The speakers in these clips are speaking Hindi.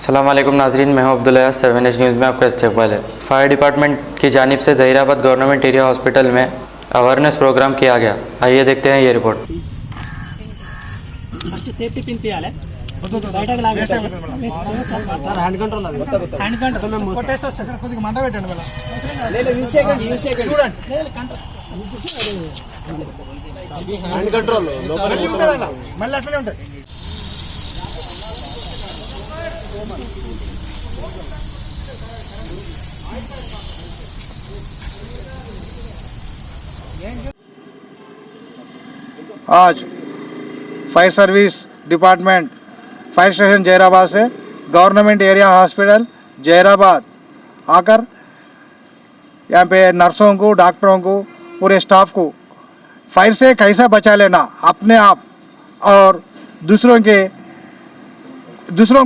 अस्सलाम वालेकुम नाजरीन, मैं हूं अब्दुल्ला। 7H न्यूज़ में आपका इस्तकबाल है। फायर डिपार्टमेंट की जानिब से ज़हीराबाद गवर्नमेंट एरिया हॉस्पिटल में अवेयरनेस प्रोग्राम किया गया। आइए देखते हैं ये रिपोर्ट। ఫస్ట్ సేఫ్టీ పిన్ తీయాలి బయటకు లాగేసి సార్ హ్యాండ్ కంట్రోల్ అది హ్యాండ్ కంట్రోల్ మేము కొట్టేసి వస్తాం కొద్దిగా మంట పెట్టండి మళ్ళీ లేదు యూస్ చేయకండి చూడండి లేదు కంట్రోల్ హ్యాండ్ కంట్రోల్ లోపల ఉంటదన్న మళ్ళీ అట్లనే ఉంటది आज fire service department fire station Zaheerabad से गवर्नमेंट एरिया हॉस्पिटल जहीराबाद आकर यहाँ पे नर्सों को, डॉक्टरों को, पूरे स्टाफ को फायर से कैसा बचा लेना अपने आप और दूसरों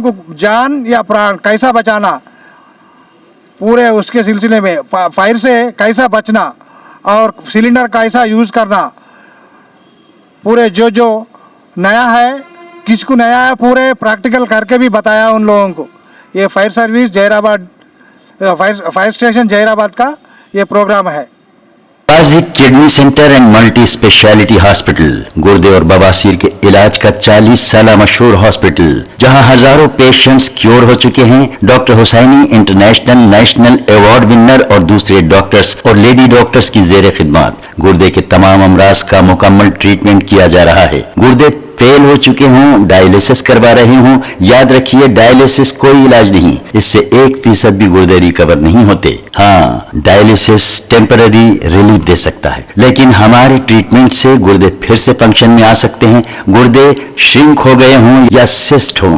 को जान या प्राण कैसा बचाना, पूरे उसके सिलसिले में फायर से कैसा बचना और सिलेंडर कैसा यूज़ करना, पूरे जो नया है किसको नया है पूरे प्रैक्टिकल करके भी बताया उन लोगों को। ये fire service Zaheerabad fire station Zaheerabad का ये प्रोग्राम है। Ghazi kidney centre and multi speciality hospital गुर्दे और बवासीर के इलाज का 40 साल मशहूर हॉस्पिटल, जहां हजारों पेशेंट्स क्योर हो चुके हैं। Doctor Hussaini international national award winner और दूसरे डॉक्टर्स और लेडी डॉक्टर्स की जेर खिदमत गुर्दे के तमाम अमराज का मुकम्मल ट्रीटमेंट किया जा रहा है। गुर्दे फेल हो चुके हों, डायलिसिस करवा रहे हों, याद रखिए डायलिसिस कोई इलाज नहीं, इससे 1% भी गुर्दे रिकवर नहीं होते। हाँ, डायलिसिस टेम्पररी रिलीफ दे सकता है, लेकिन हमारे ट्रीटमेंट से गुर्दे फिर से फंक्शन में आ सकते हैं। गुर्दे श्रिंक हो गए हों या सिस्ट हो,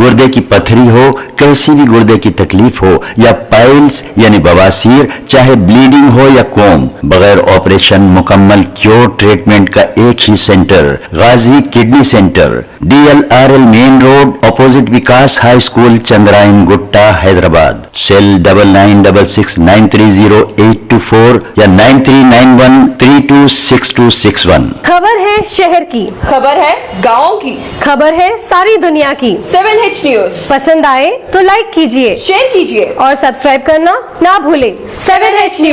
गुर्दे की पथरी हो, कैसी भी गुर्दे की तकलीफ हो या पाइल्स यानी बवासीर, चाहे ब्लीडिंग हो या कोम, बगैर ऑपरेशन मुकम्मल क्योर ट्रीटमेंट का एक ही centre Ghazi kidney centre, DLRL main road opposite Vikas high school Chandrayangutta Hyderabad. Cell 9966930824 या 9391326261। खबर है शहर की, खबर है गाँव की, खबर है सारी दुनिया की। 7H न्यूज़ पसंद आए तो लाइक कीजिए, शेयर कीजिए और सब्सक्राइब करना ना भूलें। 7H news.